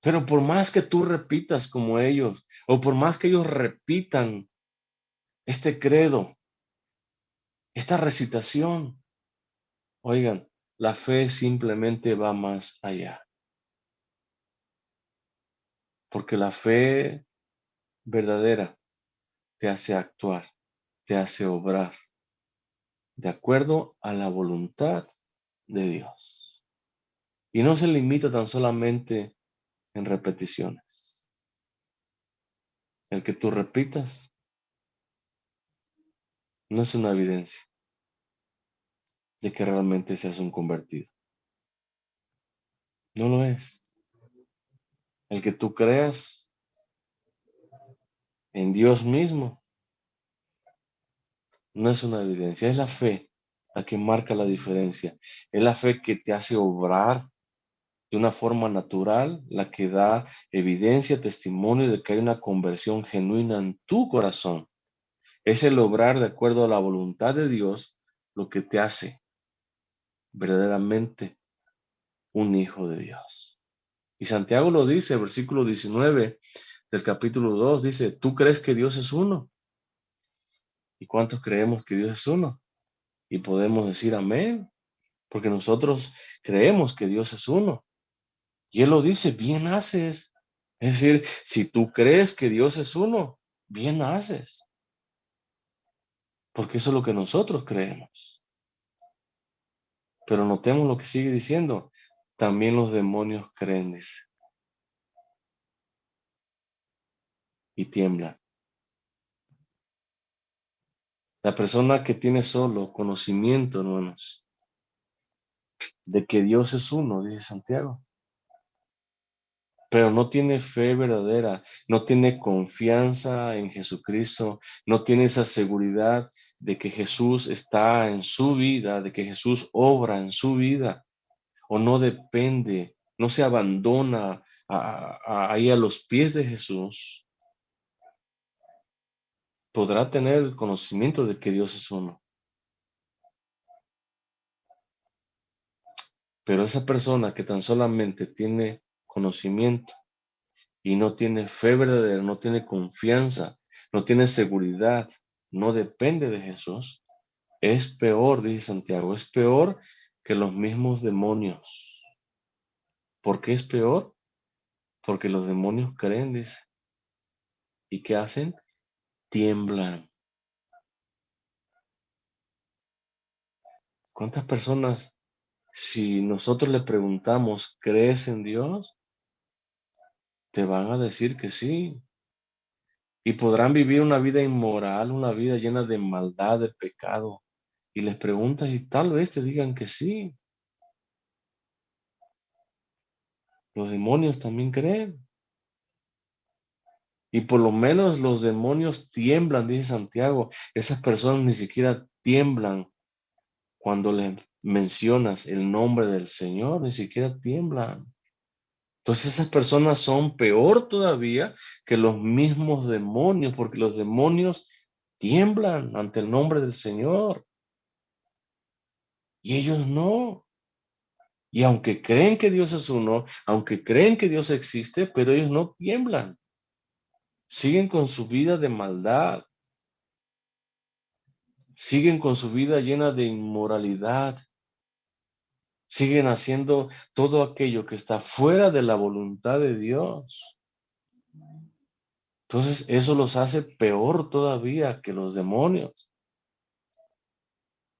Pero por más que tú repitas como ellos, o por más que ellos repitan este credo, esta recitación, oigan, la fe simplemente va más allá. Porque la fe verdadera te hace actuar. te hace obrar de acuerdo a la voluntad de Dios. Y no se limita tan solamente en repeticiones. El que tú repitas no es una evidencia de que realmente seas un convertido. No lo es. El que tú creas en Dios mismo no es una evidencia, es la fe la que marca la diferencia. Es la fe que te hace obrar de una forma natural, la que da evidencia, testimonio de que hay una conversión genuina en tu corazón. Es el obrar de acuerdo a la voluntad de Dios lo que te hace verdaderamente un hijo de Dios. Y Santiago lo dice, versículo 19 del capítulo 2, dice, ¿tú crees que Dios es uno? ¿Y cuántos creemos que Dios es uno? Y podemos decir amén, porque nosotros creemos que Dios es uno. Y Él lo dice, bien haces. Es decir, si tú crees que Dios es uno, bien haces. Porque eso es lo que nosotros creemos. Pero notemos lo que sigue diciendo. También los demonios creen, dice, y tiemblan. La persona que tiene solo conocimiento, hermanos, de que Dios es uno, dice Santiago, pero no tiene fe verdadera, no tiene confianza en Jesucristo, no tiene esa seguridad de que Jesús está en su vida, de que Jesús obra en su vida, o no depende, no se abandona ahí a los pies de Jesús, podrá tener el conocimiento de que Dios es uno. Pero esa persona que tan solamente tiene conocimiento y no tiene fe verdadera, no tiene confianza, no tiene seguridad, no depende de Jesús, es peor, dice Santiago, es peor que los mismos demonios. ¿Por qué es peor? Porque los demonios creen, dice. ¿Y qué hacen? Tiemblan. ¿Cuántas personas, si nosotros le preguntamos, ¿crees en Dios? Te van a decir que sí. Y podrán vivir una vida inmoral, una vida llena de maldad, de pecado. Y les preguntas y tal vez te digan que sí. Los demonios también creen. Y por lo menos los demonios tiemblan, dice Santiago. Esas personas ni siquiera tiemblan cuando les mencionas el nombre del Señor, ni siquiera tiemblan. Entonces esas personas son peor todavía que los mismos demonios, porque los demonios tiemblan ante el nombre del Señor y ellos no. Y aunque creen que Dios es uno, aunque creen que Dios existe, pero ellos no tiemblan. Siguen con su vida de maldad, siguen con su vida llena de inmoralidad, siguen haciendo todo aquello que está fuera de la voluntad de Dios. Entonces eso los hace peor todavía que los demonios.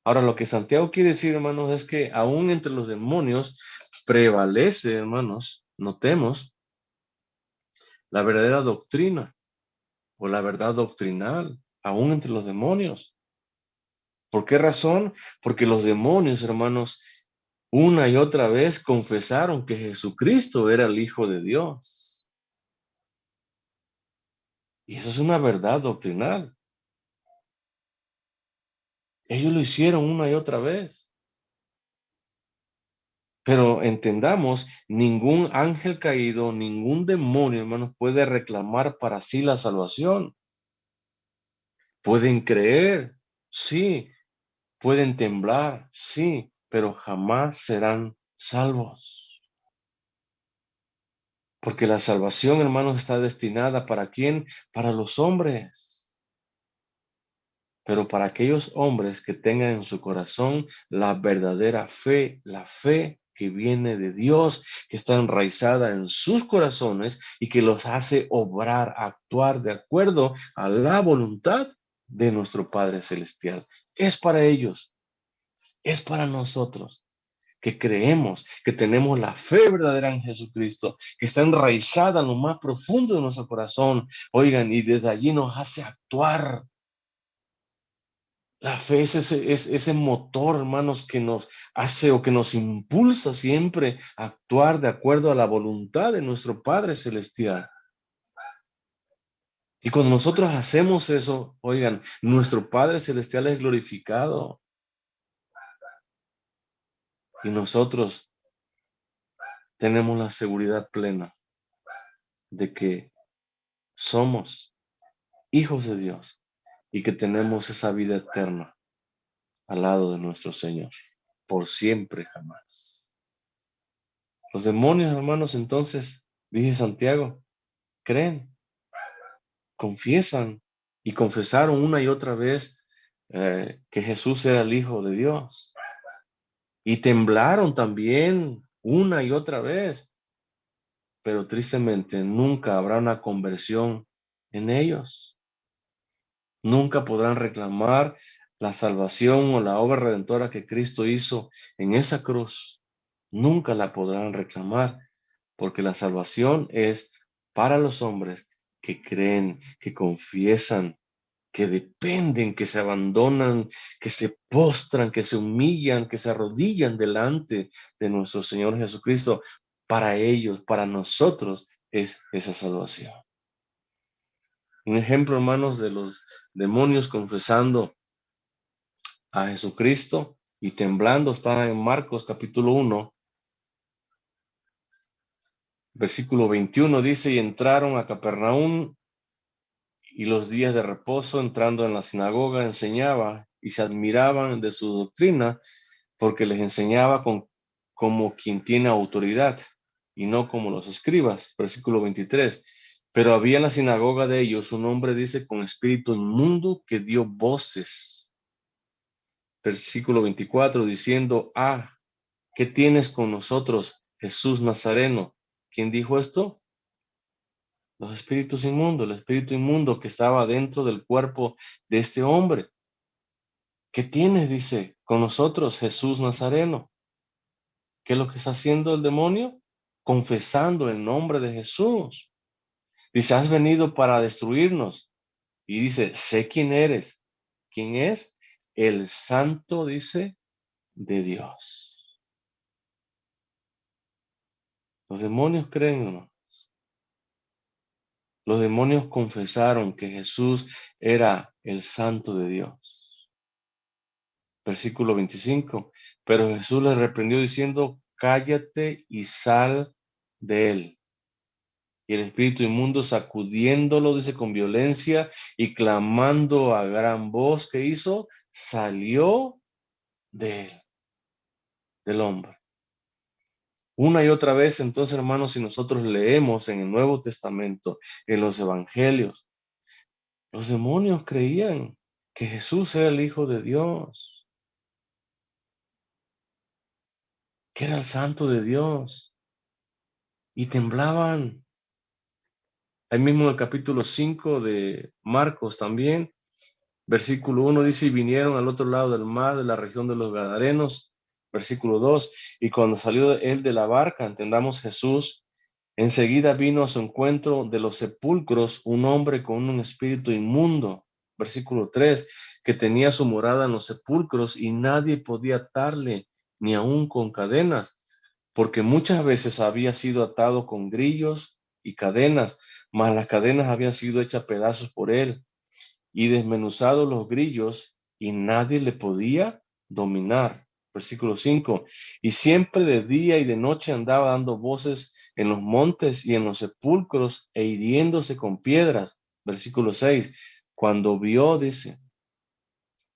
Ahora, lo que Santiago quiere decir, hermanos, es que aún entre los demonios prevalece, hermanos, notemos, la verdadera doctrina o la verdad doctrinal, aún entre los demonios. ¿Por qué razón? Porque los demonios, hermanos, una y otra vez confesaron que Jesucristo era el Hijo de Dios. Y eso es una verdad doctrinal. Ellos lo hicieron una y otra vez. Pero entendamos, ningún ángel caído, ningún demonio, hermanos, puede reclamar para sí la salvación. Pueden creer, sí. Pueden temblar, sí, pero jamás serán salvos. Porque la salvación, hermanos, está destinada ¿para quién? Para los hombres. Pero para aquellos hombres que tengan en su corazón la verdadera fe, la fe que viene de Dios, que está enraizada en sus corazones y que los hace obrar, actuar de acuerdo a la voluntad de nuestro Padre Celestial. Es para ellos, es para nosotros que creemos, que tenemos la fe verdadera en Jesucristo, que está enraizada en lo más profundo de nuestro corazón. Oigan, y desde allí nos hace actuar. La fe es ese motor, hermanos, que nos hace o que nos impulsa siempre a actuar de acuerdo a la voluntad de nuestro Padre Celestial. Y cuando nosotros hacemos eso, oigan, nuestro Padre Celestial es glorificado. Y nosotros tenemos la seguridad plena de que somos hijos de Dios y que tenemos esa vida eterna al lado de nuestro Señor, por siempre jamás. Los demonios, hermanos, entonces, dice Santiago, creen, confiesan y confesaron una y otra vez que Jesús era el Hijo de Dios. Y temblaron también una y otra vez, pero tristemente nunca habrá una conversión en ellos. Nunca podrán reclamar la salvación o la obra redentora que Cristo hizo en esa cruz. Nunca la podrán reclamar, porque la salvación es para los hombres que creen, que confiesan, que dependen, que se abandonan, que se postran, que se humillan, que se arrodillan delante de nuestro Señor Jesucristo. Para ellos, para nosotros, es esa salvación. Un ejemplo, hermanos, de los demonios confesando a Jesucristo y temblando está en Marcos capítulo 1, versículo 21, dice, y entraron a Capernaum y los días de reposo, entrando en la sinagoga, enseñaba y se admiraban de su doctrina porque les enseñaba como quien tiene autoridad y no como los escribas. Versículo 23. Pero había en la sinagoga de ellos un hombre, dice, con espíritu inmundo que dio voces. Versículo 24, diciendo, ¿qué tienes con nosotros, Jesús Nazareno? ¿Quién dijo esto? Los espíritus inmundos, el espíritu inmundo que estaba dentro del cuerpo de este hombre. ¿Qué tienes, dice, con nosotros, Jesús Nazareno? ¿Qué es lo que está haciendo el demonio? Confesando el nombre de Jesús. Dice, has venido para destruirnos. Y dice, sé quién eres. ¿Quién es? El santo, dice, de Dios. Los demonios creen, ¿no? Los demonios confesaron que Jesús era el santo de Dios. Versículo 25. Pero Jesús les reprendió diciendo, cállate y sal de él. Y el espíritu inmundo sacudiéndolo, dice, con violencia y clamando a gran voz, ¿qué hizo? Salió de él, del hombre. Una y otra vez, entonces, hermanos, si nosotros leemos en el Nuevo Testamento, en los Evangelios, los demonios creían que Jesús era el Hijo de Dios, que era el Santo de Dios, y temblaban. Ahí mismo en el capítulo 5 de Marcos también, versículo 1 dice, y vinieron al otro lado del mar, de la región de los Gadarenos. Versículo 2, y cuando salió él de la barca, entendamos Jesús, enseguida vino a su encuentro de los sepulcros un hombre con un espíritu inmundo. Versículo 3, que tenía su morada en los sepulcros y nadie podía atarle, ni aun con cadenas, porque muchas veces había sido atado con grillos y cadenas, mas las cadenas habían sido hechas pedazos por él y desmenuzados los grillos y nadie le podía dominar. Versículo 5. Y siempre de día y de noche andaba dando voces en los montes y en los sepulcros e hiriéndose con piedras. Versículo 6. Cuando vio, dice,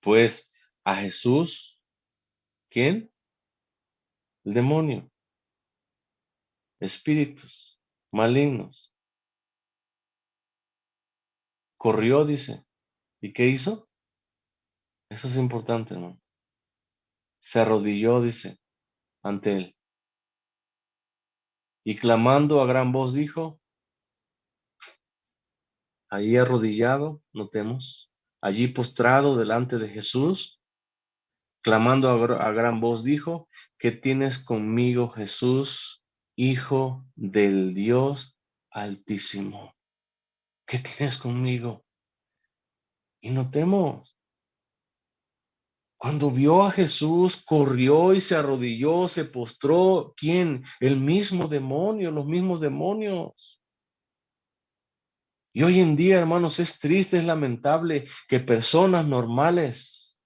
pues a Jesús, ¿quién? El demonio, espíritus malignos. Corrió, dice. ¿Y qué hizo? Eso es importante, ¿no? Se arrodilló, dice, ante él. Y clamando a gran voz dijo, ahí arrodillado, notemos, allí postrado delante de Jesús, clamando a gran voz, dijo: ¿Qué tienes conmigo, Jesús, Hijo del Dios Altísimo? ¿Qué tienes conmigo? Y notemos, cuando vio a Jesús, corrió y se arrodilló, se postró. ¿Quién? El mismo demonio, los mismos demonios. Y hoy en día, hermanos, es triste, es lamentable que personas normales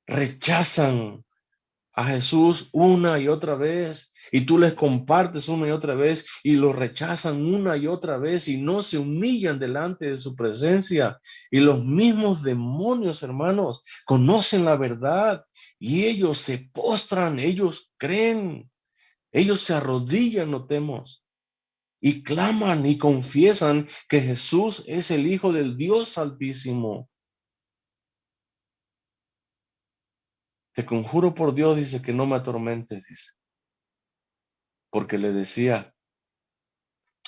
rechazan a Jesús una y otra vez, y tú les compartes una y otra vez, y lo rechazan una y otra vez, y no se humillan delante de su presencia. Y los mismos demonios, hermanos, conocen la verdad, y ellos se postran, ellos creen, ellos se arrodillan, notemos, y claman y confiesan que Jesús es el Hijo del Dios Altísimo. Te conjuro por Dios, dice, que no me atormentes, dice, porque le decía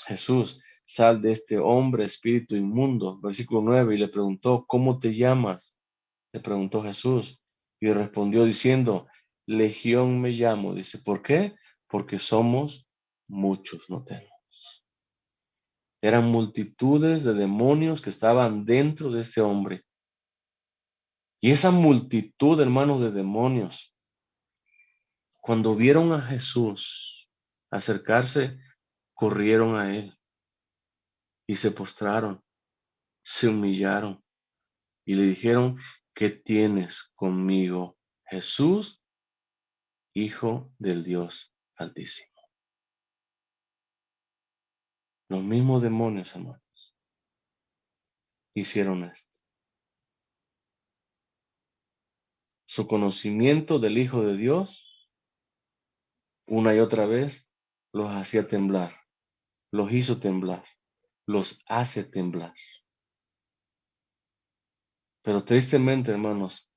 Jesús: sal de este hombre, espíritu inmundo. Versículo 9, y le preguntó: ¿cómo te llamas? Le preguntó Jesús, y respondió diciendo: Legión me llamo. Dice, ¿por qué? Porque somos muchos, notemos. Eran multitudes de demonios que estaban dentro de este hombre. Y esa multitud, hermanos, de demonios, cuando vieron a Jesús acercarse, corrieron a él y se postraron, se humillaron y le dijeron: ¿qué tienes conmigo, Jesús, Hijo del Dios Altísimo? Los mismos demonios, hermanos, hicieron esto. Su conocimiento del Hijo de Dios, una y otra vez, los hacía temblar, los hizo temblar, los hace temblar. Pero tristemente, hermanos,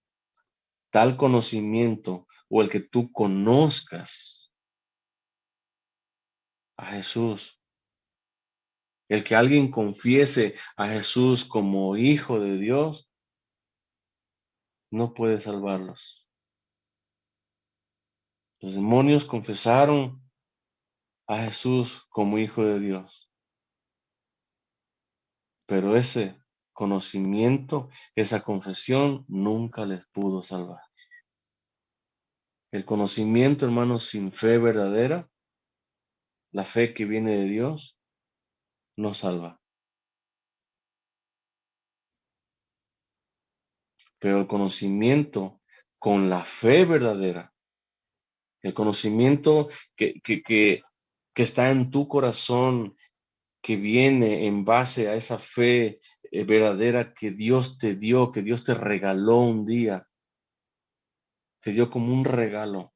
tal conocimiento, o el que tú conozcas a Jesús, el que alguien confiese a Jesús como Hijo de Dios, no puede salvarlos. Los demonios confesaron a Jesús como Hijo de Dios, pero ese conocimiento, esa confesión nunca les pudo salvar. El conocimiento, hermanos, sin fe verdadera, la fe que viene de Dios, no salva. Pero el conocimiento con la fe verdadera, el conocimiento que está en tu corazón, que viene en base a esa fe verdadera que Dios te dio, que Dios te regaló un día, te dio como un regalo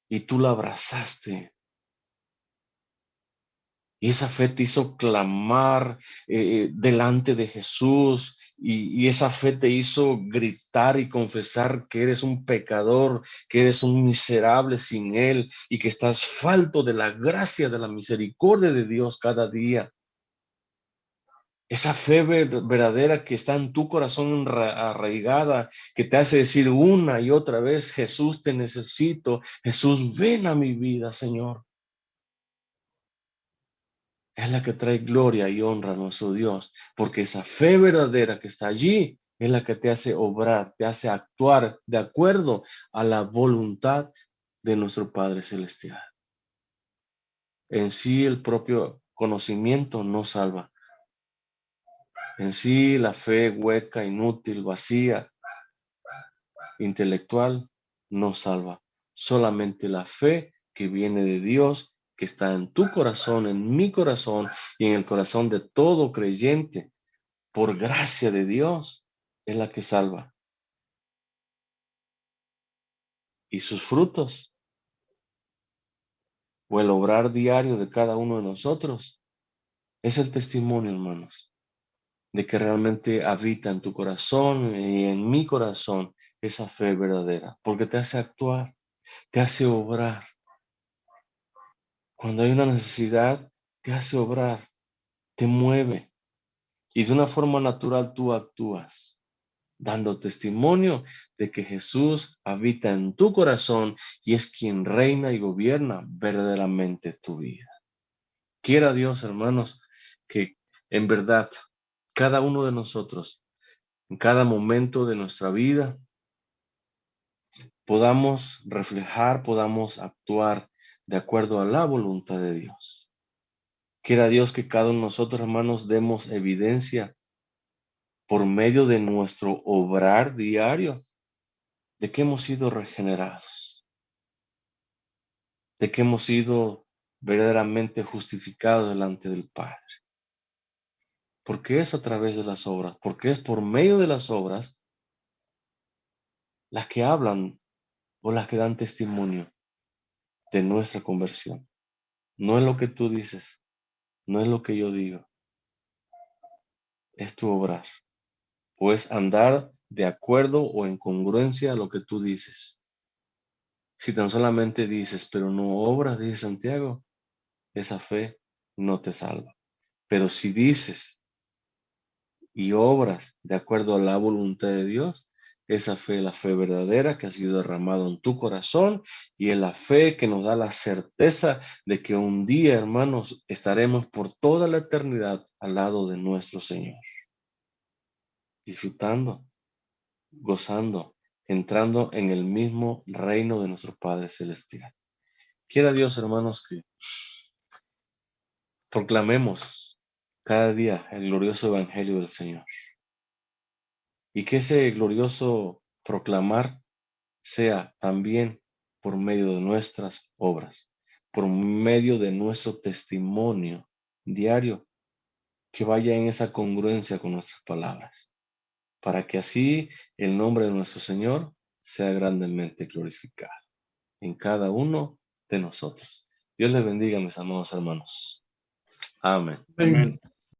y tú la abrazaste. Y esa fe te hizo clamar delante de Jesús, y esa fe te hizo gritar y confesar que eres un pecador, que eres un miserable sin Él y que estás falto de la gracia, de la misericordia de Dios cada día. Esa fe verdadera que está en tu corazón arraigada, que te hace decir una y otra vez: Jesús, te necesito. Jesús, ven a mi vida, Señor. Es la que trae gloria y honra a nuestro Dios, porque esa fe verdadera que está allí es la que te hace obrar, te hace actuar de acuerdo a la voluntad de nuestro Padre Celestial. En sí, el propio conocimiento no salva. En sí, la fe hueca, inútil, vacía, intelectual, no salva. Solamente la fe que viene de Dios, que está en tu corazón, en mi corazón y en el corazón de todo creyente, por gracia de Dios, es la que salva. Y sus frutos, o el obrar diario de cada uno de nosotros, es el testimonio, hermanos, de que realmente habita en tu corazón y en mi corazón esa fe verdadera, porque te hace actuar, te hace obrar. Cuando hay una necesidad, te hace obrar, te mueve, y de una forma natural tú actúas. dando testimonio de que Jesús habita en tu corazón y es quien reina y gobierna verdaderamente tu vida. Quiera Dios, hermanos, que en verdad cada uno de nosotros, en cada momento de nuestra vida, podamos reflejar, podamos actuar de acuerdo a la voluntad de Dios. Quiera Dios que cada uno de nosotros, hermanos, demos evidencia por medio de nuestro obrar diario de que hemos sido regenerados, de que hemos sido verdaderamente justificados delante del Padre. Porque es a través de las obras, porque es por medio de las obras las que hablan o las que dan testimonio de nuestra conversión. No es lo que tú dices, no es lo que yo digo, es tu obrar. O es andar de acuerdo o en congruencia a lo que tú dices. Si tan solamente dices, pero no obras, dice Santiago, esa fe no te salva. Pero si dices y obras de acuerdo a la voluntad de Dios, esa fe es la fe verdadera que ha sido derramada en tu corazón y es la fe que nos da la certeza de que un día, hermanos, estaremos por toda la eternidad al lado de nuestro Señor, disfrutando, gozando, entrando en el mismo reino de nuestro Padre Celestial. Quiera Dios, hermanos, que proclamemos cada día el glorioso Evangelio del Señor. Y que ese glorioso proclamar sea también por medio de nuestras obras, por medio de nuestro testimonio diario, que vaya en esa congruencia con nuestras palabras, para que así el nombre de nuestro Señor sea grandemente glorificado en cada uno de nosotros. Dios les bendiga, mis amados hermanos. Amén. Amén.